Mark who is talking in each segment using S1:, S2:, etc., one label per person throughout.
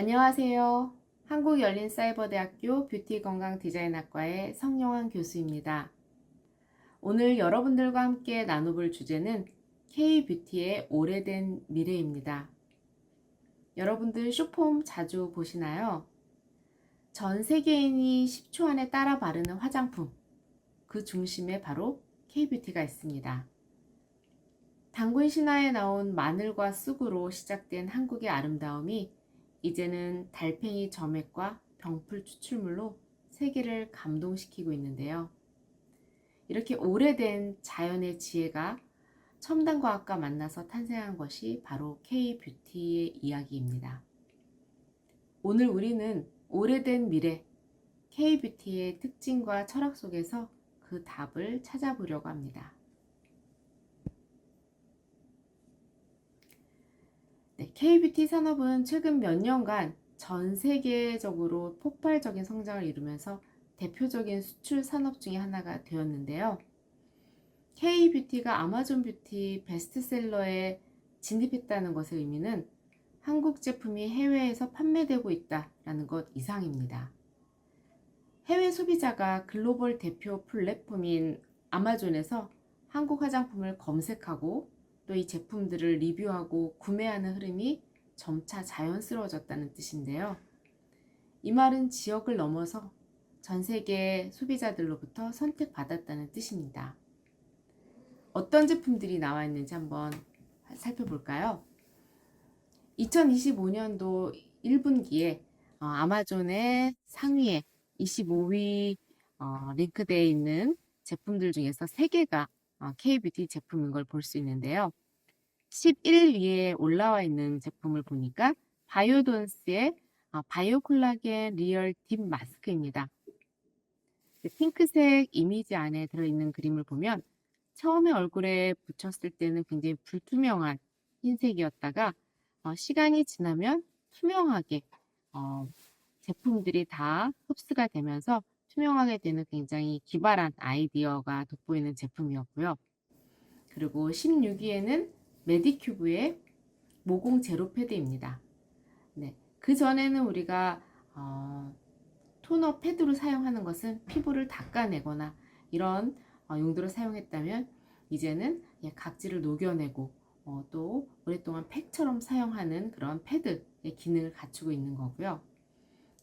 S1: 안녕하세요. 한국열린사이버대학교 뷰티건강디자인학과의 성영환 교수입니다. 오늘 여러분들과 함께 나눠볼 주제는 K-뷰티의 오래된 미래입니다. 여러분들 쇼폼 자주 보시나요? 전 세계인이 10초 안에 따라 바르는 화장품, 그 중심에 바로 K-뷰티가 있습니다. 단군 신화에 나온 마늘과 쑥으로 시작된 한국의 아름다움이 이제는 달팽이 점액과 병풀 추출물로 세계를 감동시키고 있는데요. 이렇게 오래된 자연의 지혜가 첨단 과학과 만나서 탄생한 것이 바로 K-뷰티의 이야기입니다. 오늘 우리는 오래된 미래, K-뷰티의 특징과 철학 속에서 그 답을 찾아보려고 합니다. 네, K-뷰티 산업은 최근 몇 년간 전 세계적으로 폭발적인 성장을 이루면서 대표적인 수출 산업 중에 하나가 되었는데요. K-뷰티가 아마존 뷰티 베스트셀러에 진입했다는 것의 의미는 한국 제품이 해외에서 판매되고 있다는 것 이상입니다. 해외 소비자가 글로벌 대표 플랫폼인 아마존에서 한국 화장품을 검색하고 또 이 제품들을 리뷰하고 구매하는 흐름이 점차 자연스러워졌다는 뜻인데요. 이 말은 지역을 넘어서 전 세계 소비자들로부터 선택받았다는 뜻입니다. 어떤 제품들이 나와 있는지 한번 살펴볼까요? 2025년도 1분기에 아마존의 상위에 25위 링크되어 있는 제품들 중에서 3개가 K-뷰티 제품인 걸 볼 수 있는데요. 11위에 올라와 있는 제품을 보니까 바이오돈스의 바이오 콜라겐 리얼 딥 마스크입니다. 핑크색 이미지 안에 들어있는 그림을 보면 처음에 얼굴에 붙였을 때는 굉장히 불투명한 흰색이었다가 시간이 지나면 투명하게 제품들이 다 흡수가 되면서 투명하게 되는 굉장히 기발한 아이디어가 돋보이는 제품이었고요. 그리고 16위에는 메디큐브의 모공 제로 패드입니다. 네, 그 전에는 우리가 토너 패드로 사용하는 것은 피부를 닦아내거나 이런 용도로 사용했다면 이제는 각질을 녹여내고 또 오랫동안 팩처럼 사용하는 그런 패드의 기능을 갖추고 있는 거고요.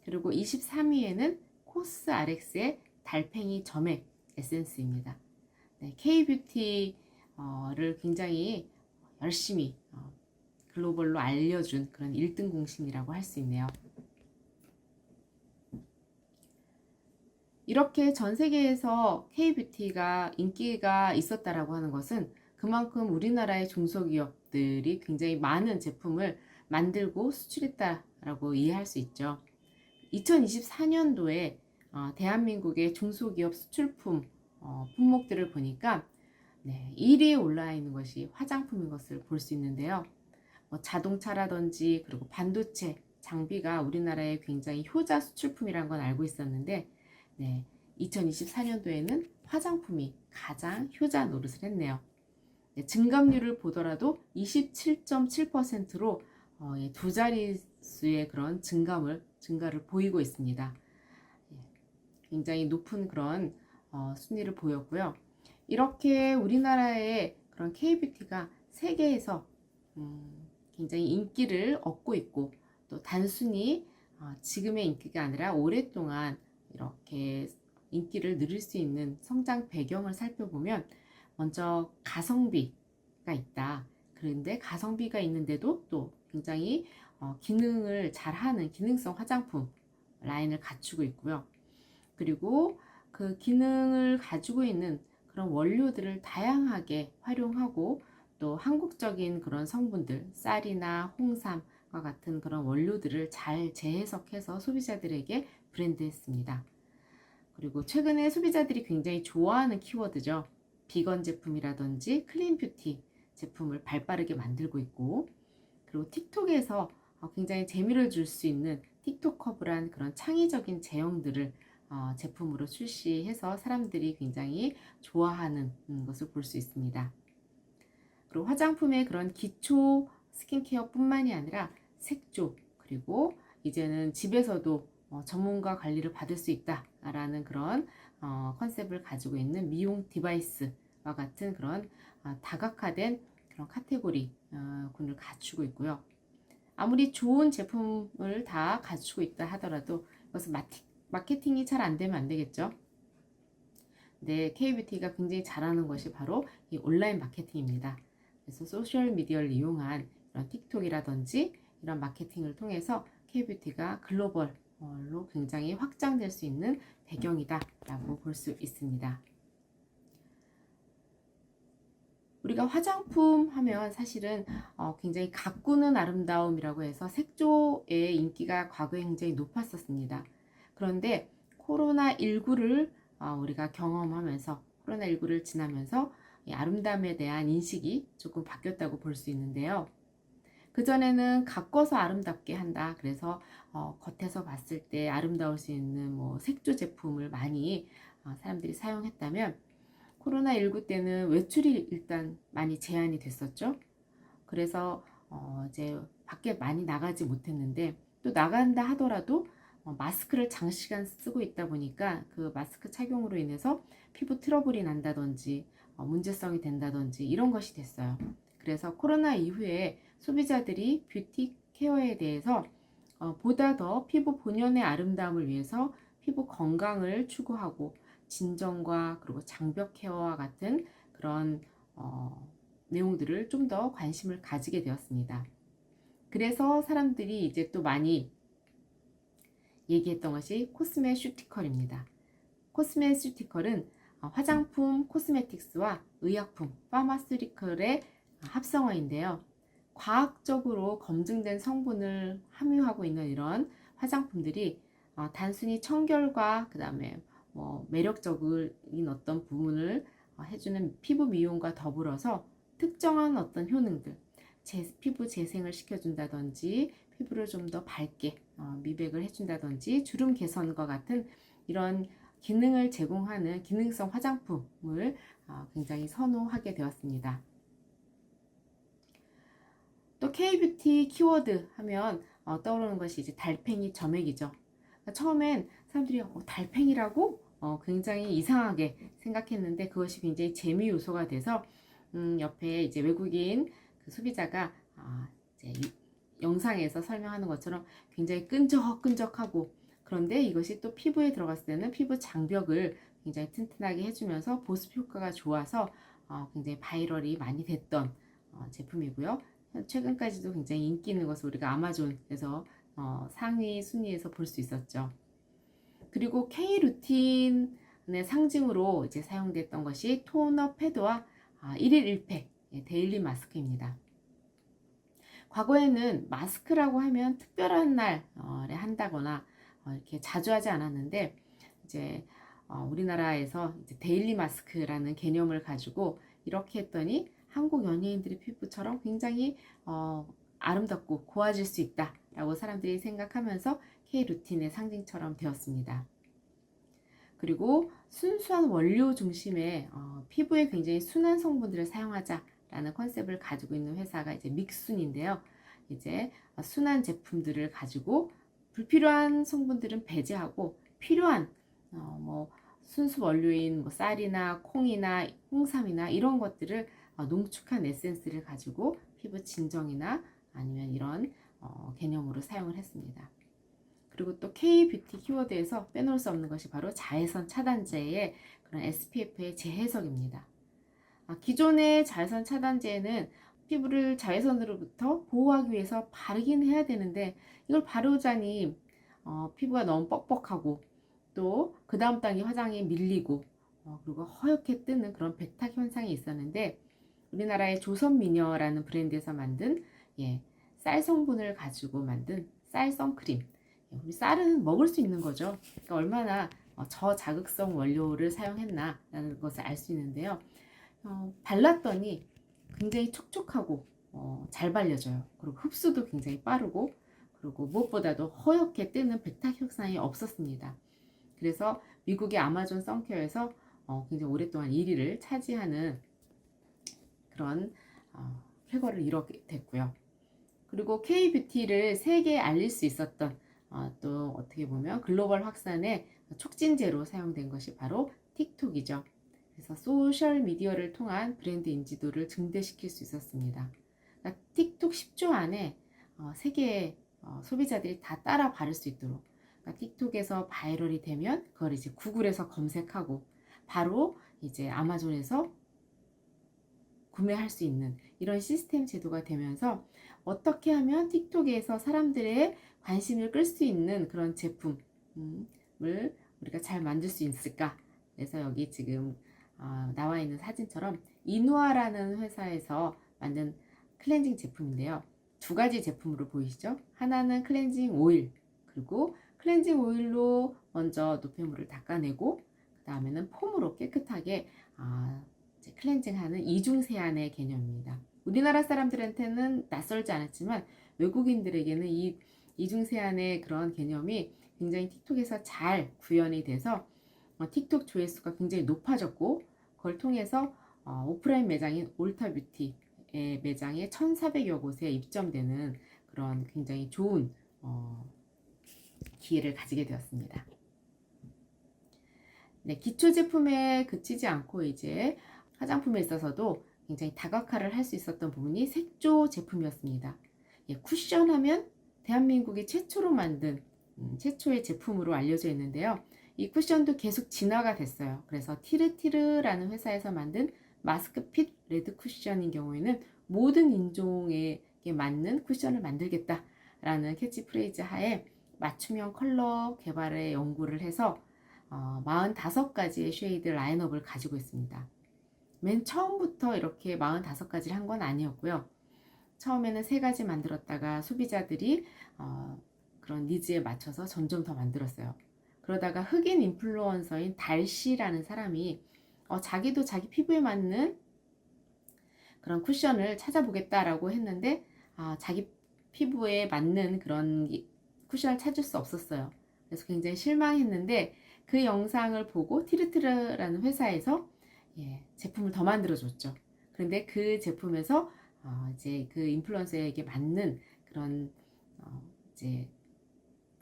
S1: 그리고 23위에는 코스 RX의 달팽이 점액 에센스입니다. 네, K-뷰티를 굉장히 열심히 글로벌로 알려준 그런 1등 공신이라고 할 수 있네요. 이렇게 전 세계에서 K-뷰티가 인기가 있었다라고 하는 것은 그만큼 우리나라의 중소기업들이 굉장히 많은 제품을 만들고 수출했다라고 이해할 수 있죠. 2024년도에 대한민국의 중소기업 수출품 품목들을 보니까 1위에 올라 있는 것이 화장품인 것을 볼 수 있는데요. 자동차라든지 그리고 반도체, 장비가 우리나라의 굉장히 효자 수출품이라는 건 알고 있었는데 2024년도에는 화장품이 가장 효자 노릇을 했네요. 증감률을 보더라도 27.7%로 두 자릿수의 그런 증가를 보이고 있습니다. 굉장히 높은 그런 순위를 보였고요. 이렇게 우리나라의 그런 K-뷰티가 세계에서 굉장히 인기를 얻고 있고 또 단순히 지금의 인기가 아니라 오랫동안 이렇게 인기를 누릴 수 있는 성장 배경을 살펴보면 먼저 가성비가 있다. 그런데 가성비가 있는데도 또 굉장히 기능을 잘하는 기능성 화장품 라인을 갖추고 있고요. 그리고 그 기능을 가지고 있는 그런 원료들을 다양하게 활용하고 또 한국적인 그런 성분들, 쌀이나 홍삼과 같은 그런 원료들을 잘 재해석해서 소비자들에게 브랜드했습니다. 그리고 최근에 소비자들이 굉장히 좋아하는 키워드죠. 비건 제품이라든지 클린 뷰티 제품을 발빠르게 만들고 있고, 그리고 틱톡에서 굉장히 재미를 줄 수 있는 틱톡커브란 그런 창의적인 제형들을 제품으로 출시해서 사람들이 굉장히 좋아하는 것을 볼 수 있습니다. 그리고 화장품의 그런 기초 스킨케어 뿐만이 아니라 색조, 그리고 이제는 집에서도 전문가 관리를 받을 수 있다라는 그런 컨셉을 가지고 있는 미용 디바이스와 같은 그런 다각화된 그런 카테고리 군을 갖추고 있고요. 아무리 좋은 제품을 다 갖추고 있다 하더라도 이것은 마케팅이 잘 안 되면 안 되겠죠. 네, K뷰티가 굉장히 잘하는 것이 바로 이 온라인 마케팅입니다. 그래서 소셜 미디어를 이용한 이런 틱톡이라든지 이런 마케팅을 통해서 K뷰티가 글로벌로 굉장히 확장될 수 있는 배경이다 라고 볼 수 있습니다. 우리가 화장품 하면 사실은 굉장히 가꾸는 아름다움이라고 해서 색조의 인기가 과거에 굉장히 높았었습니다. 그런데 코로나19를 우리가 경험하면서 코로나19를 지나면서 이 아름다움에 대한 인식이 조금 바뀌었다고 볼 수 있는데요. 그전에는 가꿔서 아름답게 한다. 그래서 겉에서 봤을 때 아름다울 수 있는 뭐 색조 제품을 많이 사람들이 사용했다면 코로나19 때는 외출이 일단 많이 제한이 됐었죠. 그래서 이제 밖에 많이 나가지 못했는데 또 나간다 하더라도 마스크를 장시간 쓰고 있다 보니까 그 마스크 착용으로 인해서 피부 트러블이 난다든지 문제성이 된다든지 이런 것이 됐어요. 그래서 코로나 이후에 소비자들이 뷰티 케어에 대해서 보다 더 피부 본연의 아름다움을 위해서 피부 건강을 추구하고 진정과 그리고 장벽 케어와 같은 그런 내용들을 좀 더 관심을 가지게 되었습니다. 그래서 사람들이 이제 또 많이 얘기했던 것이 코스메슈티컬입니다. 코스메슈티컬은 화장품, 코스메틱스와 의약품, 파마스리컬의 합성어인데요. 과학적으로 검증된 성분을 함유하고 있는 이런 화장품들이 단순히 청결과 그 다음에 매력적인 어떤 부분을 해주는 피부 미용과 더불어서 특정한 어떤 효능들, 피부 재생을 시켜준다든지 피부를 좀 더 밝게 미백을 해준다든지 주름 개선과 같은 이런 기능을 제공하는 기능성 화장품을 굉장히 선호하게 되었습니다. 또 K뷰티 키워드 하면 떠오르는 것이 이제 달팽이 점액이죠. 그러니까 처음엔 사람들이 달팽이라고 굉장히 이상하게 생각했는데 그것이 굉장히 재미 요소가 돼서 옆에 이제 외국인 그 소비자가 이제 영상에서 설명하는 것처럼 굉장히 끈적끈적하고 그런데 이것이 또 피부에 들어갔을 때는 피부 장벽을 굉장히 튼튼하게 해주면서 보습 효과가 좋아서 굉장히 바이럴이 많이 됐던 제품이고요. 최근까지도 굉장히 인기 있는 것을 우리가 아마존에서 상위 순위에서 볼 수 있었죠. 그리고 K 루틴의 상징으로 이제 사용됐던 것이 토너 패드와 1일 1팩 데일리 마스크입니다. 과거에는 마스크라고 하면 특별한 날에 한다거나 이렇게 자주 하지 않았는데 이제 우리나라에서 이제 데일리 마스크라는 개념을 가지고 이렇게 했더니 한국 연예인들의 피부처럼 굉장히 아름답고 고와질 수 있다라고 사람들이 생각하면서 K 루틴의 상징처럼 되었습니다. 그리고 순수한 원료 중심의 피부에 굉장히 순한 성분들을 사용하자라는 컨셉을 가지고 있는 회사가 이제 믹순인데요. 이제 순한 제품들을 가지고 불필요한 성분들은 배제하고 필요한 뭐 순수 원료인 뭐 쌀이나 콩이나 홍삼이나 이런 것들을 농축한 에센스를 가지고 피부 진정이나 아니면 이런 개념으로 사용을 했습니다. 그리고 또 K뷰티 키워드에서 빼놓을 수 없는 것이 바로 자외선 차단제의 그런 SPF의 재해석입니다. 기존의 자외선 차단제는 피부를 자외선으로부터 보호하기 위해서 바르긴 해야 되는데 이걸 바르자니 피부가 너무 뻑뻑하고 또 그 다음 단계 화장이 밀리고 그리고 허옇게 뜨는 그런 백탁 현상이 있었는데 우리나라의 조선미녀라는 브랜드에서 만든 쌀 성분을 가지고 만든 쌀 선크림. 우리 쌀은 먹을 수 있는 거죠. 그러니까 얼마나 저자극성 원료를 사용했나라는 것을 알 수 있는데요. 발랐더니 굉장히 촉촉하고 잘 발려져요. 그리고 흡수도 굉장히 빠르고 그리고 무엇보다도 허옇게 뜨는 백탁 현상이 없었습니다. 그래서 미국의 아마존 선케어에서 굉장히 오랫동안 1위를 차지하는 그런 쾌거를 이루게 됐고요. 그리고 K뷰티를 세계에 알릴 수 있었던 또 어떻게 보면 글로벌 확산의 촉진제로 사용된 것이 바로 틱톡이죠. 그래서 소셜 미디어를 통한 브랜드 인지도를 증대시킬 수 있었습니다. 그러니까 틱톡 10초 안에 세계의 소비자들이 다 따라 바를 수 있도록, 그러니까 틱톡에서 바이럴이 되면 그걸 이제 구글에서 검색하고 바로 이제 아마존에서 구매할 수 있는 이런 시스템 제도가 되면서 어떻게 하면 틱톡에서 사람들의 관심을 끌 수 있는 그런 제품을 우리가 잘 만들 수 있을까? 그래서 여기 지금 나와 있는 사진처럼 이누아라는 회사에서 만든 클렌징 제품인데요. 두 가지 제품으로 보이시죠? 하나는 클렌징 오일, 그리고 클렌징 오일로 먼저 노폐물을 닦아내고 그 다음에는 폼으로 깨끗하게 클렌징하는 이중 세안의 개념입니다. 우리나라 사람들한테는 낯설지 않았지만 외국인들에게는 이 이중 세안의 그런 개념이 굉장히 틱톡에서 잘 구현이 돼서 틱톡 조회수가 굉장히 높아졌고, 그걸 통해서 오프라인 매장인 올타뷰티의 매장에 1,400여 곳에 입점되는 그런 굉장히 좋은 기회를 가지게 되었습니다. 네, 기초 제품에 그치지 않고 이제 화장품에 있어서도 굉장히 다각화를 할 수 있었던 부분이 색조 제품이었습니다. 예, 쿠션하면 대한민국이 최초로 만든 최초의 제품으로 알려져 있는데요. 이 쿠션도 계속 진화가 됐어요. 그래서 티르티르라는 회사에서 만든 마스크핏 레드 쿠션인 경우에는 모든 인종에게 맞는 쿠션을 만들겠다라는 캐치프레이즈 하에 맞춤형 컬러 개발에 연구를 해서 45가지의 쉐이드 라인업을 가지고 있습니다. 맨 처음부터 이렇게 45가지를 한 건 아니었고요. 처음에는 3가지 만들었다가 소비자들이 그런 니즈에 맞춰서 점점 더 만들었어요. 그러다가 흑인 인플루언서인 달씨라는 사람이 자기도 자기 피부에 맞는 그런 쿠션을 찾아보겠다라고 했는데 자기 피부에 맞는 그런 쿠션을 찾을 수 없었어요. 그래서 굉장히 실망했는데 그 영상을 보고 티르티르라는 회사에서 제품을 더 만들어줬죠. 그런데 그 제품에서 이제 그 인플루언서에게 맞는 그런 이제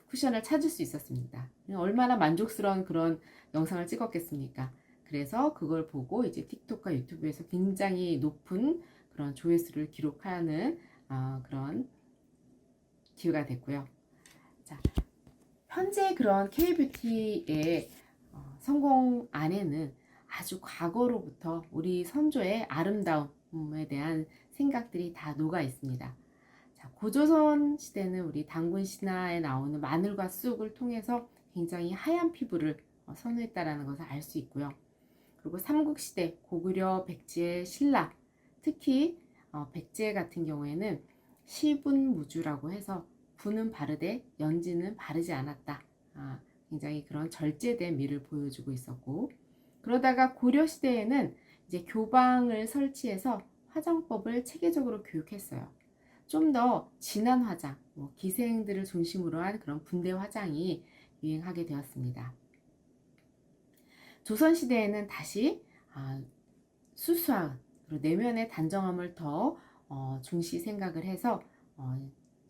S1: 쿠션을 찾을 수 있었습니다. 얼마나 만족스러운 그런 영상을 찍었겠습니까? 그래서 그걸 보고 이제 틱톡과 유튜브에서 굉장히 높은 그런 조회수를 기록하는 그런 기회가 됐고요. 자, 현재 그런 K뷰티의 성공 안에는 아주 과거로부터 우리 선조의 아름다움에 대한 생각들이 다 녹아 있습니다. 자, 고조선 시대는 우리 단군 신화에 나오는 마늘과 쑥을 통해서 굉장히 하얀 피부를 선호했다라는 것을 알 수 있고요. 그리고 삼국시대 고구려 백제의 신라, 특히 백제 같은 경우에는 시분무주라고 해서 부는 바르되 연지는 바르지 않았다. 굉장히 그런 절제된 미를 보여주고 있었고, 그러다가 고려시대에는 이제 교방을 설치해서 화장법을 체계적으로 교육했어요. 좀 더 진한 화장, 기생들을 중심으로 한 그런 분대 화장이 유행하게 되었습니다. 조선시대에는 다시 수수한 내면의 단정함을 더 중시 생각을 해서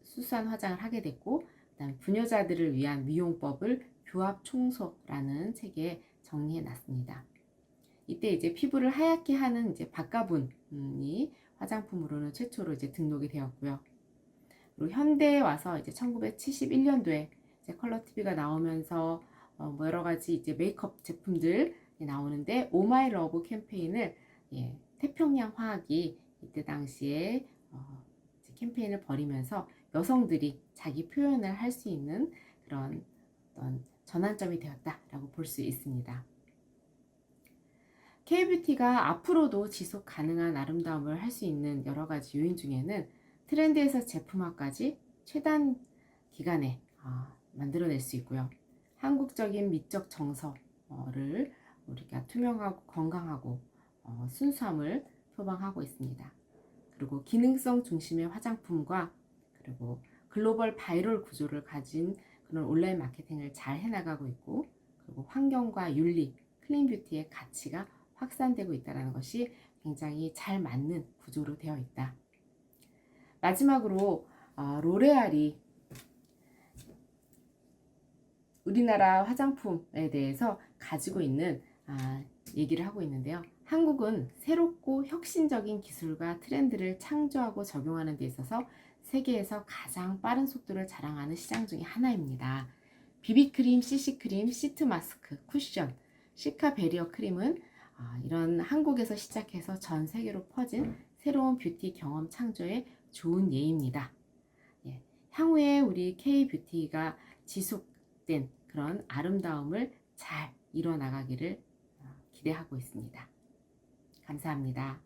S1: 수수한 화장을 하게 됐고, 그다음에 부녀자들을 위한 미용법을 교합총소라는 책에 정리해 놨습니다. 이때 이제 피부를 하얗게 하는 이제 박가분이 화장품으로는 최초로 이제 등록이 되었고요. 그리고 현대에 와서 이제 1971년도에 이제 컬러 TV가 나오면서 여러 가지 이제 메이크업 제품들이 나오는데 오마이 러브 캠페인을 태평양 화학이 이때 당시에 캠페인을 벌이면서 여성들이 자기 표현을 할 수 있는 그런 어떤 전환점이 되었다라고 볼 수 있습니다. K뷰티가 앞으로도 지속 가능한 아름다움을 할 수 있는 여러 가지 요인 중에는 트렌드에서 제품화까지 최단 기간에 만들어낼 수 있고요. 한국적인 미적 정서를 우리가 투명하고 건강하고 순수함을 표방하고 있습니다. 그리고 기능성 중심의 화장품과 그리고 글로벌 바이럴 구조를 가진 그런 온라인 마케팅을 잘 해나가고 있고, 그리고 환경과 윤리, 클린뷰티의 가치가 확산되고 있다는 것이 굉장히 잘 맞는 구조로 되어 있다. 마지막으로 로레알이 우리나라 화장품에 대해서 가지고 있는 얘기를 하고 있는데요. 한국은 새롭고 혁신적인 기술과 트렌드를 창조하고 적용하는 데 있어서 세계에서 가장 빠른 속도를 자랑하는 시장 중에 하나입니다. 비비크림, CC크림, 시트 마스크, 쿠션, 시카 베리어 크림은 이런 한국에서 시작해서 전 세계로 퍼진 새로운 뷰티 경험 창조의 좋은 예입니다. 예, 향후에 우리 K뷰티가 지속된 그런 아름다움을 잘 이뤄나가기를 기대하고 있습니다. 감사합니다.